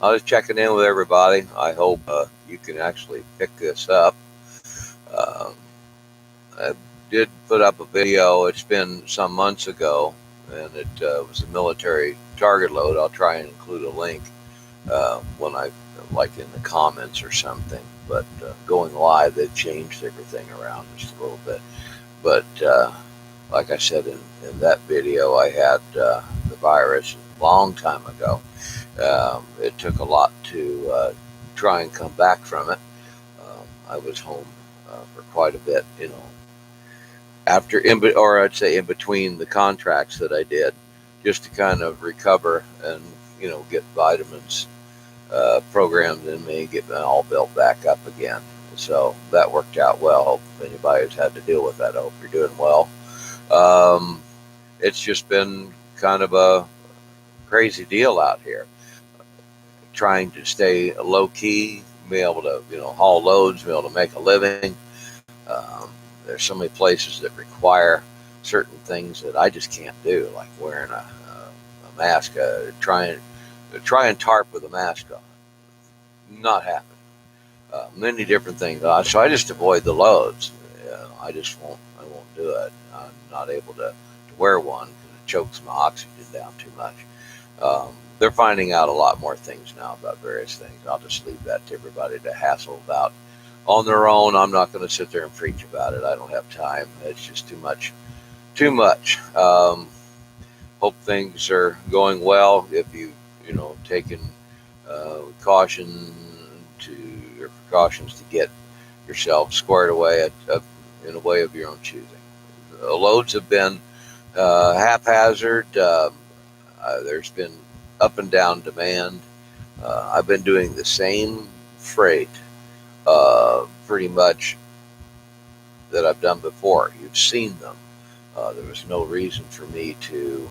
I was checking in with everybody. I hope you can actually pick this up. Um, I did put up a video. It's been some months ago, and it was a military target load. I'll try and include a link when I like in the comments or something. But going live, they've changed everything around just a little bit. But like I said in that video, I had the virus a long time ago. It took a lot to try and come back from it. I was home for quite a bit, after or I'd say in between the contracts that I did, just to kind of recover and get vitamins programmed in me, get me all built back up again. So that worked out well. If anybody's had to deal with that, I hope you're doing well. Um, it's just been kind of a crazy deal out here, trying to stay low key, be able to haul loads, be able to make a living. Um, there's so many places that require certain things that I just can't do, like wearing a mask, try and tarp with a mask on. Not happening. Many different things. So I just avoid the loads. I just won't. I won't do it. I'm not able to wear one because it chokes my oxygen down too much. They're finding out a lot more things now about various things. I'll just leave that to everybody to hassle about on their own. I'm not going to sit there and preach about it. I don't have time. It's just too much. Too much. Hope things are going well. If taken caution to or precautions to get yourself squared away in a way of your own choosing. Loads have been haphazard. There's been up and down demand. I've been doing the same freight pretty much that I've done before. You've seen them. There was no reason for me to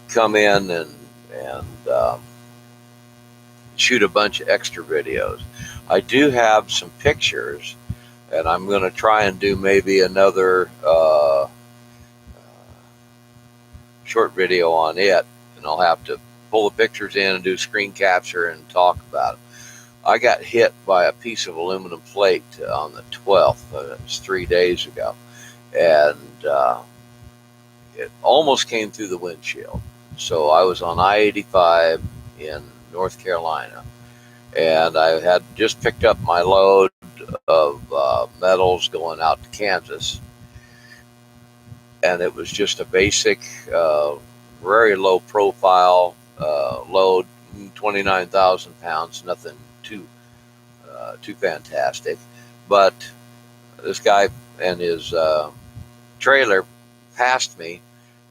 come in and shoot a bunch of extra videos. I do have some pictures, and I'm going to try and do maybe another short video on it, and I'll have to pull the pictures in and do screen capture and talk about it. I got hit by a piece of aluminum plate on the 12th. It was 3 days ago, and it almost came through the windshield. So I was on I-85 in North Carolina, and I had just picked up my load of metals going out to Kansas, and it was just a basic, very low profile load, 29,000 pounds, nothing too fantastic. But this guy and his trailer passed me,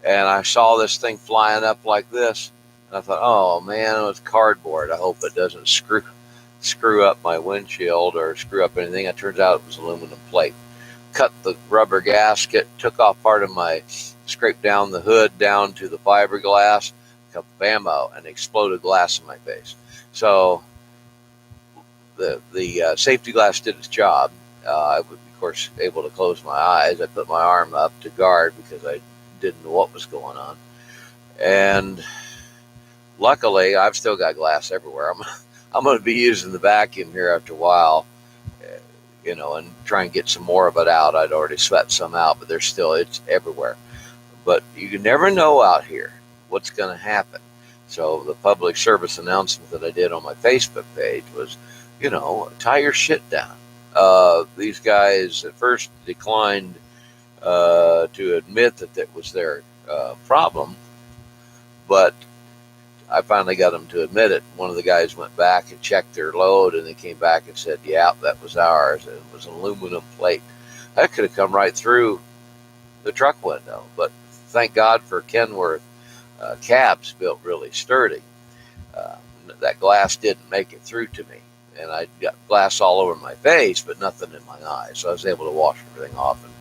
and I saw this thing flying up like this, and I thought, oh man, it was cardboard. I hope it doesn't screw up my windshield or screw up anything. It turns out it was aluminum plate. Cut the rubber gasket, took off part of scraped down the hood down to the fiberglass, bammo, and exploded glass in my face. So the safety glass did its job. I was, of course, able to close my eyes. I put my arm up to guard because I didn't know what was going on. And luckily, I've still got glass everywhere. I'm going to be using the vacuum here after a while, and try and get some more of it out. I'd already swept some out, but it's everywhere. But you can never know out here what's going to happen. So the public service announcement that I did on my Facebook page was, tie your shit down. These guys at first declined to admit that was their problem, but I finally got them to admit it. One of the guys went back and checked their load, and they came back and said, yeah, that was ours. It was an aluminum plate. That could have come right through the truck window, but thank God for Kenworth cabs built really sturdy. Uh, that glass didn't make it through to me, and I got glass all over my face, but nothing in my eyes. So I was able to wash everything off, and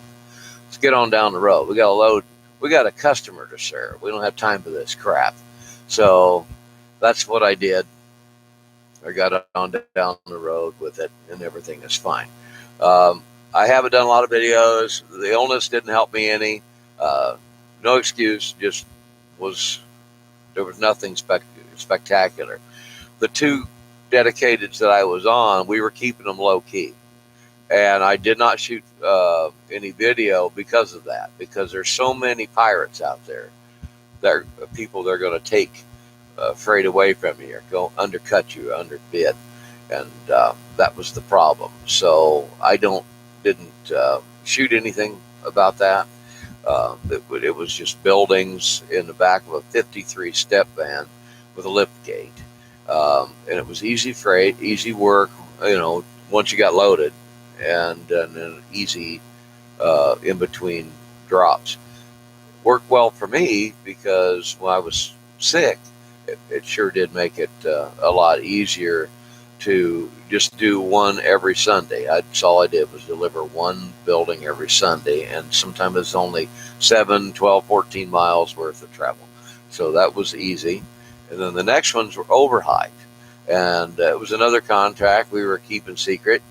let's get on down the road. We got a load. We got a customer to serve. We don't have time for this crap. So that's what I did. I got on down the road with it, and everything is fine. I haven't done a lot of videos. The illness didn't help me any. No excuse. There was nothing spectacular. the two dedicateds that I was on, we were keeping them low key, and I did not shoot any video because of that. Because there's so many pirates out there, that people they're going to take freight away from you, or go undercut you, underbid, and that was the problem. So I didn't shoot anything about that. It was just buildings in the back of a 53 step van with a lift gate, and it was easy freight, easy work. Once you got loaded, and then easy in between drops. Worked well for me because when I was sick, it sure did make it a lot easier to just do one every Sunday. That's all I did was deliver one building every Sunday, and sometimes it's only 7, 12, 14 miles worth of travel. So that was easy. And then the next ones were overhike, and it was another contract we were keeping secret,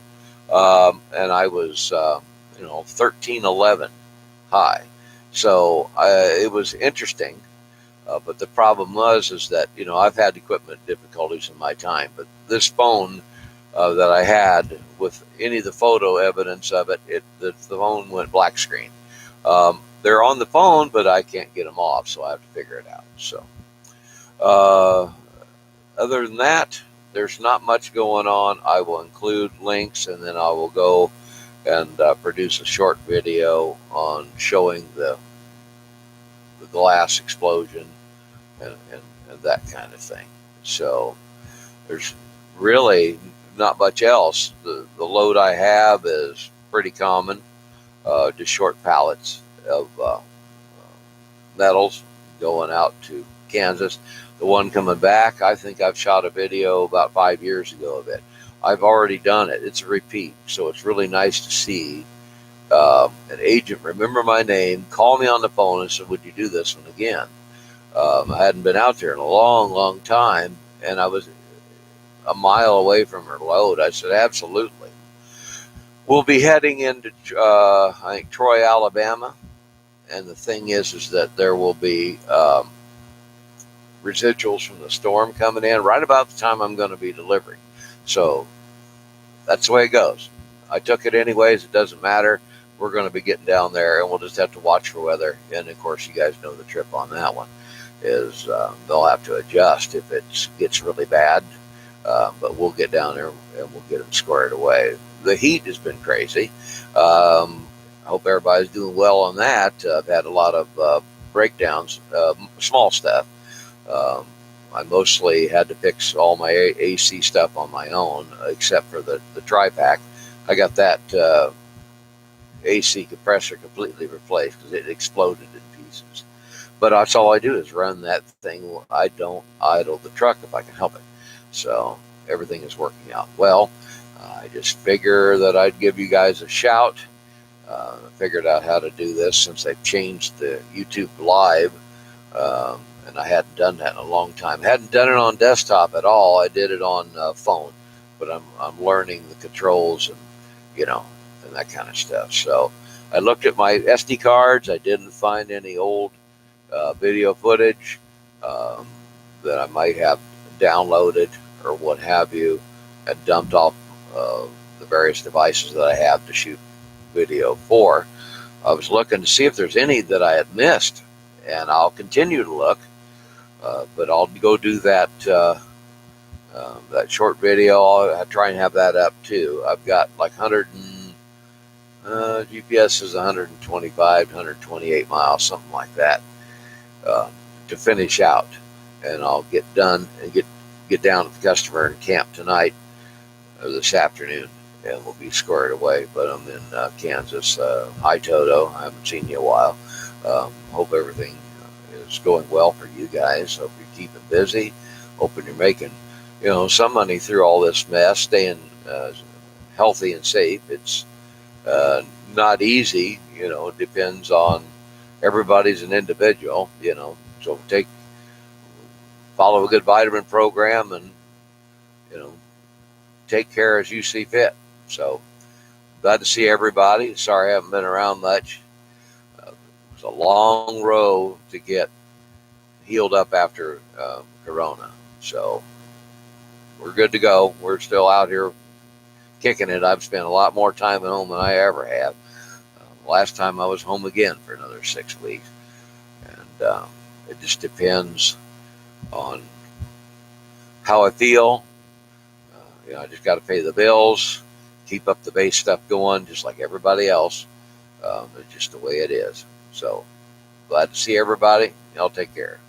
and I was 1311 high. So it was interesting. But the problem is that, I've had equipment difficulties in my time, but this phone that I had, with any of the photo evidence of it, the phone went black screen. They're on the phone, but I can't get them off, so I have to figure it out. So other than that, there's not much going on. I will include links, and then I will go and produce a short video on showing the glass explosion and that kind of thing. So there's really not much else. The load I have is pretty common, just short pallets of metals going out to Kansas. The one coming back, I think I've shot a video about 5 years ago of it. I've already done it. It's a repeat, so it's really nice to see an agent remember my name, call me on the phone and said, would you do this one again? I hadn't been out there in a long, long time, and I was a mile away from her load. I said, absolutely. We'll be heading into, I think, Troy, Alabama, and the thing is that there will be residuals from the storm coming in right about the time I'm going to be delivering. So that's the way it goes. I took it anyways. It doesn't matter. We're going to be getting down there, and we'll just have to watch for weather. And of course, you guys know the trip on that one is they'll have to adjust if it gets really bad. But we'll get down there and we'll get them squared away. The heat has been crazy. I hope everybody's doing well on that. I've had a lot of breakdowns, small stuff. I mostly had to fix all my AC stuff on my own, except for the tri-pack. I got that AC compressor completely replaced because it exploded in pieces. But that's all I do is run that thing. I don't idle the truck if I can help it. So everything is working out well. I just figure that I'd give you guys a shout. Figured out how to do this since they've changed the YouTube Live. And I hadn't done that in a long time. Hadn't done it on desktop at all. I did it on phone, but I'm learning the controls and and that kind of stuff. So I looked at my SD cards. I didn't find any old video footage that I might have downloaded or what have you, and dumped off the various devices that I have to shoot video for. I was looking to see if there's any that I had missed, and I'll continue to look. But I'll go do that that short video. I'll try and have that up too. I've got like GPS is 125, 128 miles, something like that, to finish out. And I'll get done and get down to the customer and camp tonight or this afternoon, and we'll be squared away. But I'm in Kansas. Hi, Toto. I haven't seen you in a while. Hope everything is going well for you guys. Hope you're keeping busy. Hoping you're making, some money through all this mess, staying healthy and safe. It's not easy, it depends on everybody's an individual, so follow a good vitamin program and, take care as you see fit. So glad to see everybody. Sorry I haven't been around much. It was a long road to get healed up after Corona. So we're good to go. We're still out here kicking it. I've spent a lot more time at home than I ever have. Last time I was home again for another 6 weeks, and it just depends on how I feel. I just got to pay the bills, keep up the base stuff going, just like everybody else. It's just the way it is. So glad to see everybody. Y'all take care.